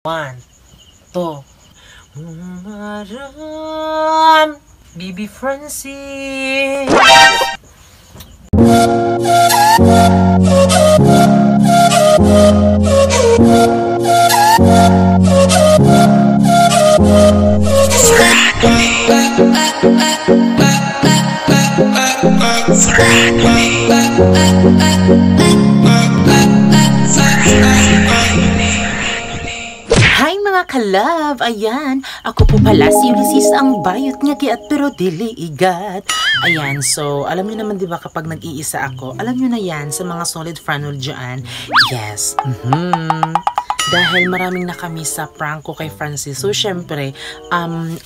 One, two. Umaram, Bibi Francis. Hi mga kalab! Ayan, ako po pala si Ulysses ang bayot nga giat pero dili igat. Ayan, so alam niyo naman 'di ba kapag nag-iisa ako, alam niyo na 'yan sa mga solid franol dyan. Yes. Dahil maraming na kami sa prank ko kay Francis. So syempre,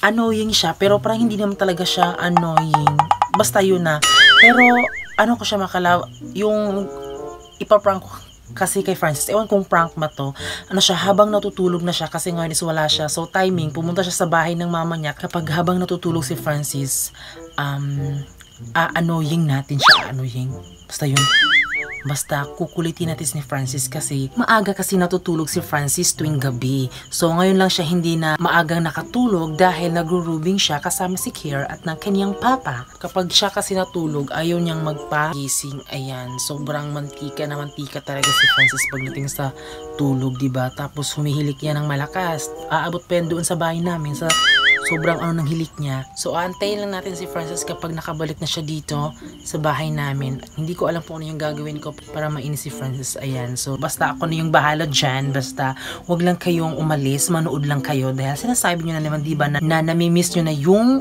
annoying siya pero parang hindi naman talaga siya annoying. Basta yun na. Pero ano ko siya makalaw, yung ipaprank ko kasi kay Francis, ewan kung prank ba to, ano siya, habang natutulog na siya, kasi ngayon is wala siya, so timing, pumunta siya sa bahay ng mama niya, kapag habang natutulog si Francis, annoying natin siya, basta yun. Basta kukulitin natin ni Francis kasi maaga kasi natutulog si Francis tuwing gabi. So ngayon lang siya hindi na maagang nakatulog dahil nagro-rubing siya kasama si Kier at ng kanyang papa. Kapag siya kasi natulog, ayaw niyang magpagising. Ayan, sobrang mantika na mantika talaga si Francis pagdating sa tulog, diba? Tapos humihilik yan ng malakas. Aabot pa yan doon sa bahay namin sa sobrang ng hilik niya. So, aantayin lang natin si Francis kapag nakabalik na siya dito sa bahay namin. Hindi ko alam po ano yung gagawin ko para mainis si Francis. Ayan. So, basta ako na yung bahala dyan. Basta, wag lang kayong umalis. Manood lang kayo. Dahil sinasabi nyo na naman, diba, na namimiss nyo na yung...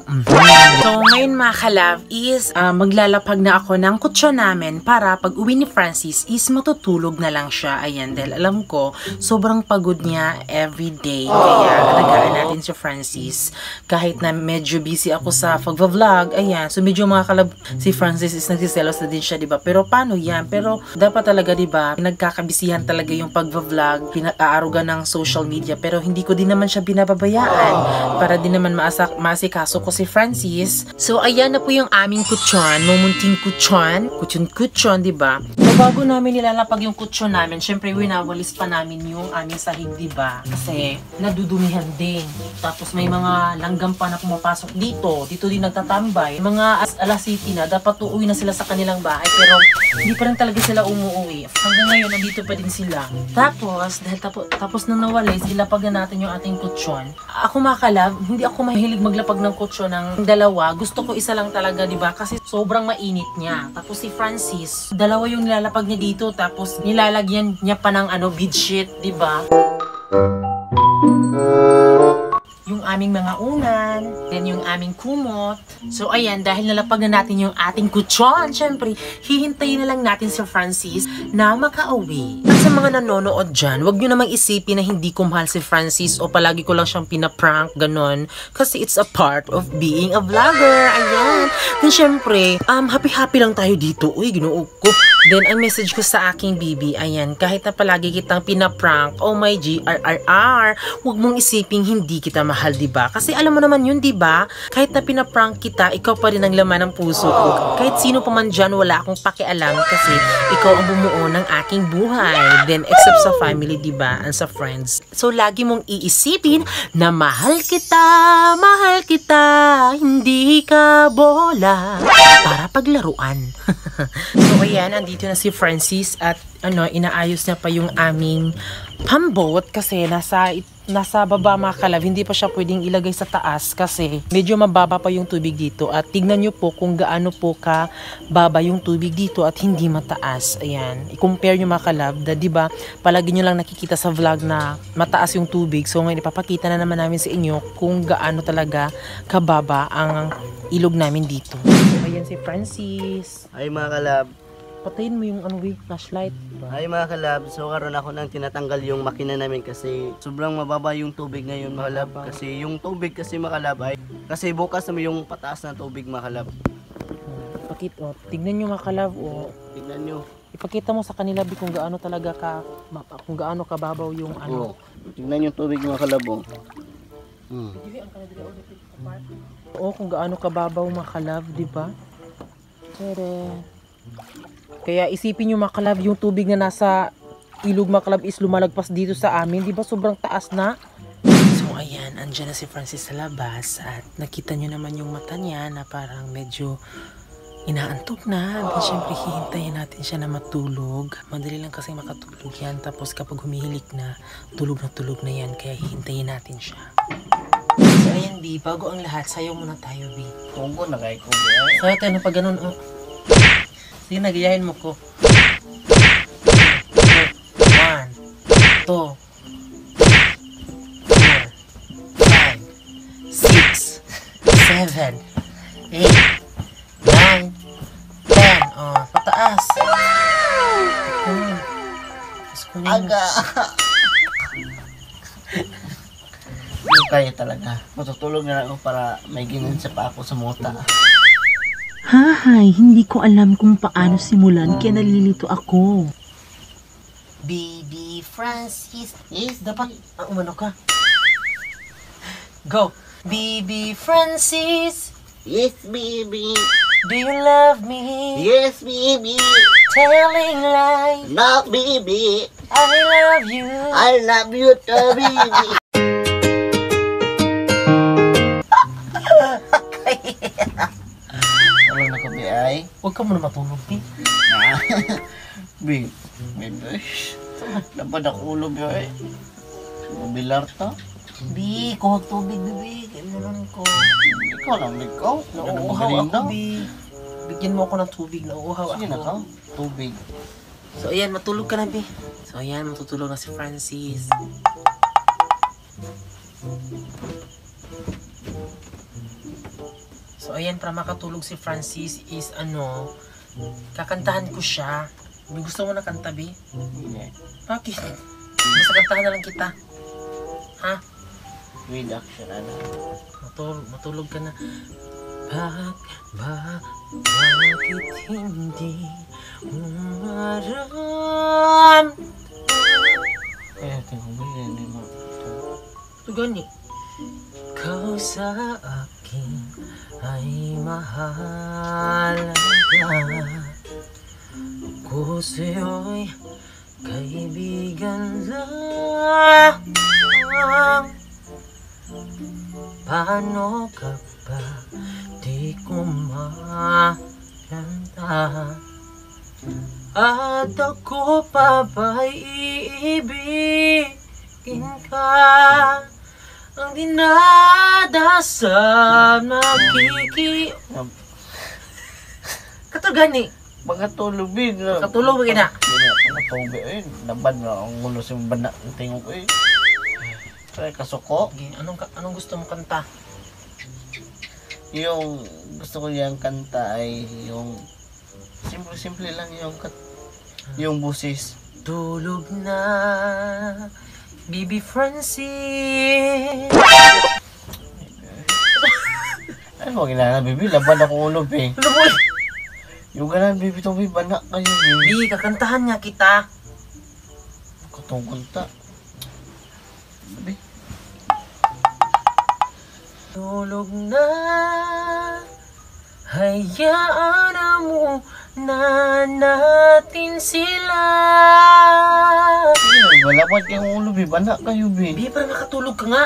So, ngayon mga kalab is maglalapag na ako ng kutsyon namin para pag uwi ni Francis is matutulog na lang siya. Ayan. Dahil alam ko, sobrang pagod niya everyday. Kaya, alagaan natin si Francis. Kahit na medyo busy ako sa pag-vlog, ayan, so medyo mga kalab, si Francis is nagsiselos na din siya, diba? Pero paano yan? Pero dapat talaga, diba, nagkakabisihan talaga yung pag-vlog, pinag-aaruga ng social media, pero hindi ko din naman siya binababayaan para din naman maasikaso ko si Francis. So, ayan na po yung aming kutsyon, mumunting kutsyon, diba? So, bago namin nilalapag yung kutsyon namin, syempre, winawalis pa namin yung aming sahig, diba? Kasi, nadudumihan din. Tapos, may mga langgam pa na pumapasok dito din nagtatambay. Mga alas city na, dapat uuwi na sila sa kanilang bahay, pero hindi pa rin talaga sila umuwi. Hanggang ngayon, nandito pa din sila. Tapos, dahil tapos nang nawalis, ilapag na natin yung ating kutsyon. Ako makalab, hindi ako mahilig maglapag ng kutsyon ng dalawa. Gusto ko isa lang talaga, diba? Kasi sobrang mainit niya. Tapos si Francis, dalawa yung nilalapag niya dito, tapos nilalagyan niya pa ng bedsheet, diba? Yung aming mga unan, then yung aming kumot. So ayan, dahil nalapag na natin yung ating kutsyon, syempre, hihintayin na lang natin si Francis na makauwi. At sa mga nanonood dyan, wag nyo namang isipin na hindi ko mahal si Francis o palagi ko lang siyang pinaprank, ganon. Kasi it's a part of being a vlogger. Ayan. Then syempre, happy-happy lang tayo dito. Uy, ginoo ko. Then, ang message ko sa aking bibi, ayan, kahit na palagi kitang pinaprank, oh my GRRR, huwag mong isiping hindi kita mahal, diba? Kasi alam mo naman yun, diba? Kahit na pinaprank kita, ikaw pa rin ang laman ng puso ko. Kahit sino pa man dyan, wala akong pakialam kasi ikaw ang bumuo ng aking buhay. Then, except sa family, diba? And sa friends. So, lagi mong iisipin na mahal kita, hindi ka bola para paglaruan. So, ayan, andito na si Francis at inaayos niya pa yung aming pambot kasi nasa baba mga kalab, hindi pa siya pwedeng ilagay sa taas kasi medyo mababa pa yung tubig dito at tignan nyo po kung gaano po ka baba yung tubig dito at hindi mataas. Ayan, i-compare nyo mga kalab, diba palagi nyo lang nakikita sa vlog na mataas yung tubig, so ngayon ipapakita na naman namin sa inyo kung gaano talaga kababa ang ilog namin dito. So, ayan si Francis. Ay mga kalab. Patayin mo yung flashlight. Ay mga kalab, so karon ako nang tinatanggal yung makina namin kasi sobrang mababa yung tubig ngayon mga kalab. Kasi yung tubig kasi mga kalab ay kasi bukas naman yung pataas na tubig mga kalab. Tignan nyo mga kalab Tignan nyo. Ipakita mo sa kanila kung gaano talaga kung gaano kababaw yung Tignan yung tubig mga kalab kung gaano kababaw mga kalab, diba? Kaya isipin nyo mga kalab, yung tubig na nasa ilog mga kalab is lumalagpas dito sa amin. Di ba sobrang taas na? So ayan, andyan na si Francis sa labas at nakita nyo naman yung mata niya na parang medyo inaantok na. Then syempre hihintayin natin siya na matulog. Madali lang kasi makatulog yan. Tapos kapag humihilik na tulog na yan. Kaya hihintayin natin siya. So ayan B, bago ang lahat, sayaw muna tayo B. Kungko na kay Kobe ay. Sayaw tayo na pag ganun oh. Sige, nagayahin mo ko. 1, 2, 4, 5, 6, 7, 8, 9, 10. Oh, pataas. Aga. Hindi kaya talaga. Matutulog na lang ako para may ginansa pa ako sa mota. Hahay, hindi ko alam kung paano simulan kaya nalilito ako. Baby Francis. Yes, dapat umano ka. Go. Baby Francis. Yes, baby. Do you love me? Yes, baby. Telling lies. No, baby. I love you. I love you too, baby. Ano na Kobe ay? Huwag ka muna matulog, B. Babe, babe. Dapat ako ulo ay. Mabilar to. B, kuhag tubig, baby. Ganun ko. Ikaw lang, ikaw. Nauuhaw ako, B. Bigyan mo ako ng tubig. Nauuhaw Sige na ka. ako. Tubig. So, ayan, matulog ka na, B. So, ayan, matutulog na si Francis. So, ayan, para makatulog si Francis is, kakantahan ko siya. May gusto mo na kanta, B? Hindi. Bakit? Basta kantahan na lang kita. Ha? With action, ano? Matulog ka na. Bakit hindi umaram? Eh, tingnan mo yan. Ito gani. Kau sa akin ay mahalaga. Ko sa'yo'y kaibigan lang. Paano ka ba di ko makanta? At ako pa ba'y iibigin ka? Ang dinadasam nakiki... Katugani. Pagkatulog, bin. Katulog ba gina? Pagkatulog, eh. Nabad na ang ulo sa bana. Ang tingog, eh. Kaya kasuko. Okay, anong gusto mong kanta? Yung gusto ko yung kanta ay yung simple lang yung busis. Tulog na, Baby Francis. Ay, huwag na bibi. Laban ako ulo, eh. Ano boy? Yung ganan, bibi, itong bana kayo, Bi, bibi. kakantahan niya kita. Katungkol ta. Bibi. Tulog na, hayaan na mo na natin sila. Wala pa kayong ulo, bibi. Bana kayo, bibi. Bi, para makatulog ka nga.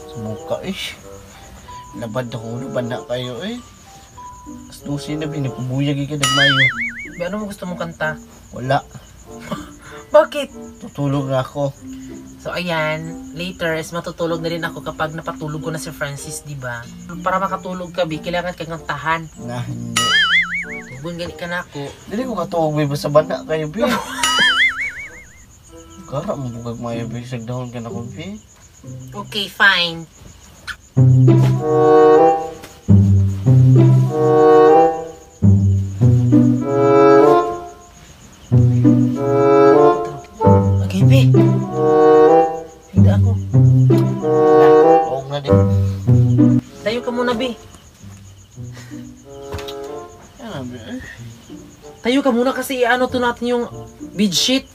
Sumuka, eh. Labad ako ulo, bana kayo, eh. Astusin na, bibi. Napabuyag ka nagmayo. Bi, ano mo gusto mong kanta? Wala. Bakit? Tutulog na ako. So ayan, later is matutulog na rin ako kapag napatulog ko na si Francis, di ba? Para makatulog ka, Bi, kailangan kang kantahan. Na, hindi. Kung gani ka na ako, Dili ko katuwag, bibi. Sa bana kayo, bibi. Kara mo bugag mayo, bibi. Sagdahon ka na ko, bibi. okay, fine. Okay, Bi. Higda ako. Oo nga din. Tayo ka muna, Bi. Yan, bibi. Tayo ka muna kasi ano to natin yung bedsheet.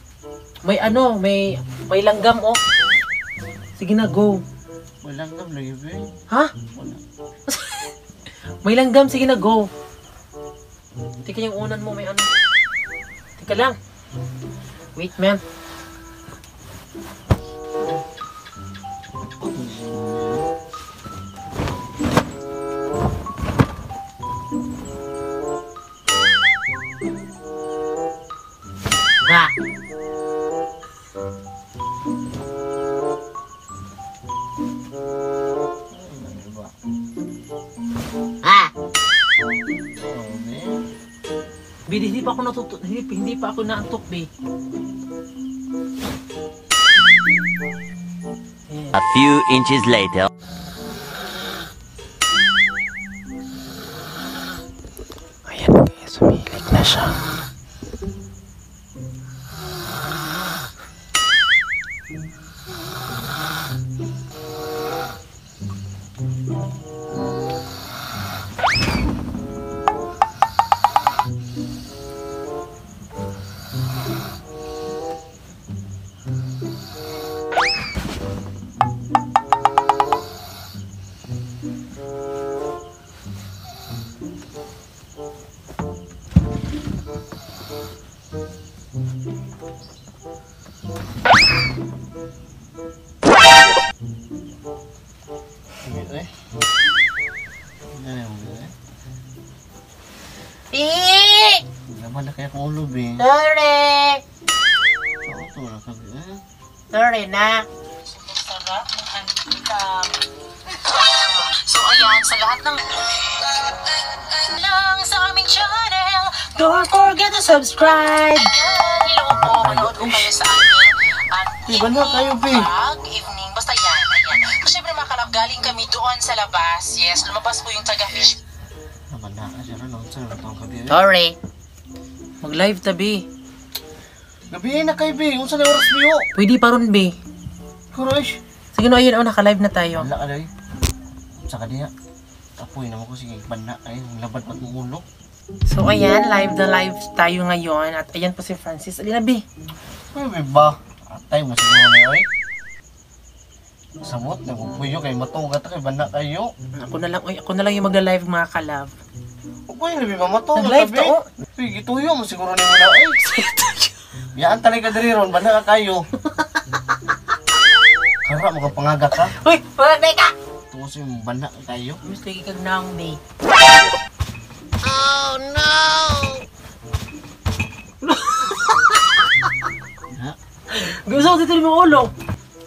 May may langgam, oh. Sige na, go. Walang gam lagi, bibi. Ha? Wala. May langgam, sige na, go. Tika yung unan mo, may ano. Tika lang. Wait, man. Ah. Ah. Bi, hindi pa ako hindi pa ako naantok, Bi. A few inches later. Ayan, kaya sumilik na siya. Naman na kaya kung ulo, be. Sorry! Ito na sabi, Sorry na. Sarap ng antikam. So ayan, sa lahat ng lang sa aming channel, don't forget to subscribe. Ayan, hello po, manood ko kayo sa amin. At Iba na kayo, be. evening, basta yan, ayan. So syempre mga kalab, galing kami doon sa labas. Yes, lumabas po yung taga-fish. Naman na kasi rin, saan itong gabi. Sorry. Mag-live tabi. Gabi na kayo, be. Kung saan na oras, be, oh. Pwede pa ron, be. Kurosh. Sige no, ayun, naka-live na tayo. Wala ka na, sa kanya. Apoy naman ko, sige, banda ay, labad pat mo ulo. So ayan, live na live tayo ngayon. At ayan po si Francis. Alina, be. Ay, be ba? Atay mo siguro na yun, samot, nagpupuyo kayo, matugat kay banda kayo. Ako na lang yung magla-live mga kalab. Uy, be ba, matugat Nag-live to, oh. Uy, gituyo mo siguro na muna, ay. Yaan talaga diri ron, banda ka kayo. Kara, magpangagak ka. Uy, pagay ka! Tungos yung banda ka kayo. Mas lagi kag naong, be. Ha? Gusto ko dito yung mga ulo.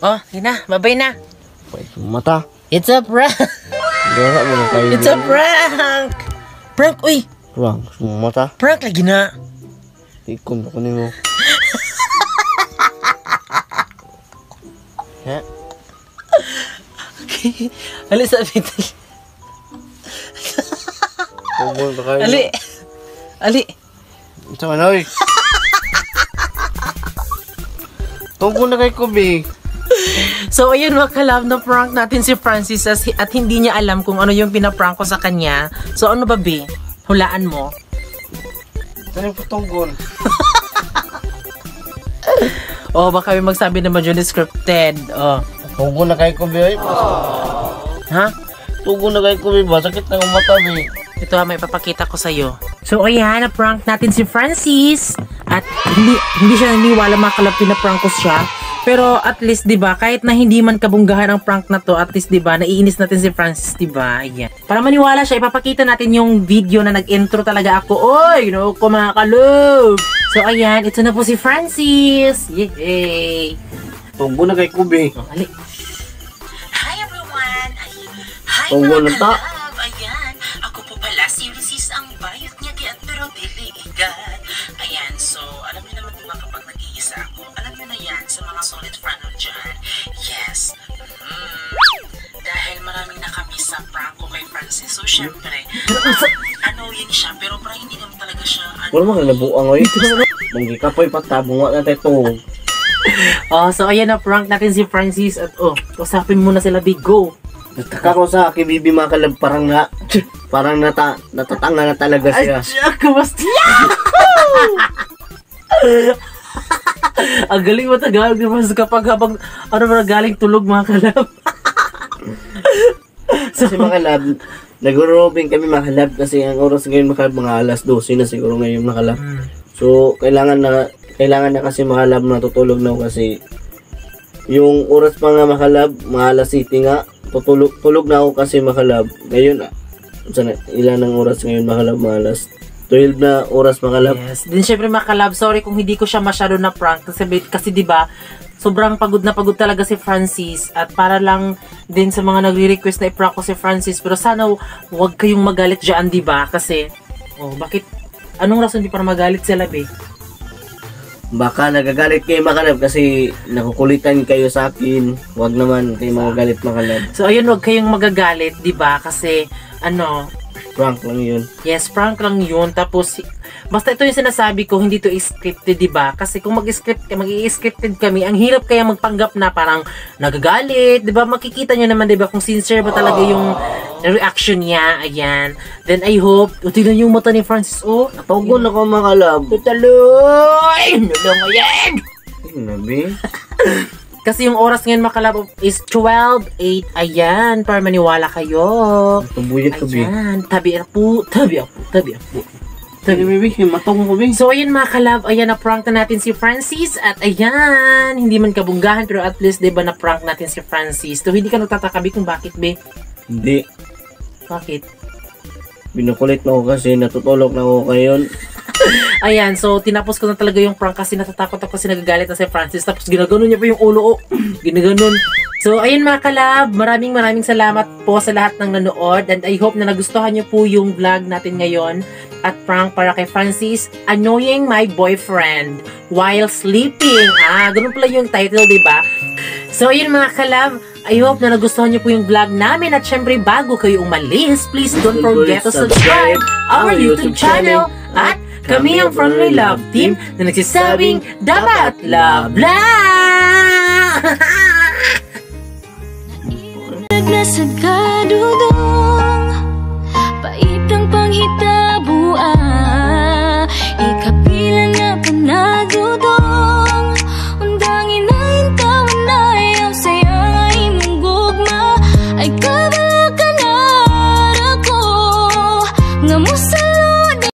Oh, yun na. Babay na. Uy, mata. It's a prank! Gara mo na kayo. It's a prank! Prank, uy! Ruang, mata. Prank lagi na. Ikon ako nimo. Ha? Okay. Ali, sabi tayo. Tungkol na kayo. Ali! Ali! Ito man, oy. Tungkol na kayo, Kobe. So ayun mga kalab, na prank natin si Francis at hindi niya alam kung ano yung pinaprank ko sa kanya. So ano ba, be? Hulaan mo. Saan yung patungkol? Oh, baka may magsabi naman yun scripted. Oh. Tungkol na kayo, Kobe, oy. Ha? Tungkol na kayo, Kobe ba? Sakit na ang mata, be. Ito ha, may papakita ko sa'yo. So ayan, na-prank natin si Francis. At hindi siya naniwala mga kalab, pinaprank ko siya. Pero at least, 'di ba, kahit na hindi man kabunggahan ang prank na 'to, at least 'di ba, naiinis natin si Francis, 'di ba? Ayan. Para maniwala siya, ipapakita natin yung video na nag-intro talaga ako. Oy, no, ko mga kalub. So ayan, ito na po si Francis. Yay! Tungkol na kayo, Kobe. Oh, ali. Hi everyone. Hi Tungkol na mga ta. kalab. Ayan, ako po pala si Lucis ang bayot niya kaya pero diligan. Ayan, so alam niyo naman diba kapag nag-iisa ako, alam niyo na yan sa mga solid fan dyan. Yes. Dahil maraming nakamiss sa prank ko kay Francis. So syempre, annoying siya pero parang hindi naman talaga siya Wala mga nabuang, oy. Munggi ka po'y patabong, wala tayo tungkol. Oh, so ayan na prank natin si Francis at oh, usapin muna sila Big Go. Nagtaka ko sa akin, Bibi mga kalab, parang natatanga na talaga siya. Ay, kamusta? Ang galing mo Tagalog naman kapag habang ano ba galing tulog mga kalab. Kasi mga kalab, nag-robing kami mga kalab kasi ang oras ngayon mga kalab, mga alas 12 na siguro ngayon mga kalab. So, kailangan kailangan na kasi mga love natutulog na ako kasi yung oras pa nga mga love, mga alas 7 nga, tulog na ako kasi mga love. Ngayon, ilan ang oras ngayon mga love, mga alas 12 na oras mga love. Yes. Din syempre mga kalab, sorry kung hindi ko siya masyado na prank kasi 'di ba? Sobrang pagod na pagod talaga si Francis at para lang din sa mga nagre-request na i-prank ko si Francis, pero sana wag kayong magalit diyan, 'di ba? Kasi bakit anong rason di para magalit sila, be? Baka nagagalit kayo mga love kasi nakukulitan kayo sa akin. Wag naman kayo magagalit mga love. So ayun, wag kayong magagalit, 'di ba? Kasi Prank lang yun. yes, prank lang yun. Tapos basta ito yung sinasabi ko, hindi to scripted, 'di ba? Kasi kung mag-scripted kami, ang hirap kaya magpanggap na parang nagagalit, 'di ba? Makikita niyo naman, 'di ba, kung sincere ba talaga yung reaction niya. Ayan. Then I hope, tignan yung mata ni Francis. Natugon ako mga love. Tutaloy! Nulong mo yan! Nabi? Kasi yung oras ngayon makalab is 12:08. Ayan, para maniwala kayo. Tubuyat ko, Bi. Ayan, tabi ako. Baby, matong ko, Bi. So, ayun mga kalab, ayan, na-prank na natin si Francis. At ayan, hindi man kabunggahan, pero at least, diba, na-prank natin si Francis. So, hindi ka nagtataka, Bi, kung bakit, Bi? Hindi. Bakit? Binukulit na ako kasi natutulog na ako ngayon. Ayan, so tinapos ko na talaga yung prank kasi natatakot ako kasi nagagalit na si Francis. Tapos ginaganon niya pa yung ulo. Ginaganon. So, ayun mga kalab, maraming salamat po sa lahat ng nanood. And I hope na nagustuhan niyo po yung vlog natin ngayon at prank para kay Francis, Annoying My Boyfriend While Sleeping. Ganun pala yung title, diba? So, ayun mga kalab, I hope na nagustuhan niyo po yung vlog namin. At syempre, bago kayo umalis, please don't forget to subscribe our YouTube channel. At kami ang Friendly Love Team na nagsasabing dapat love lang! Naglasag ka, dudong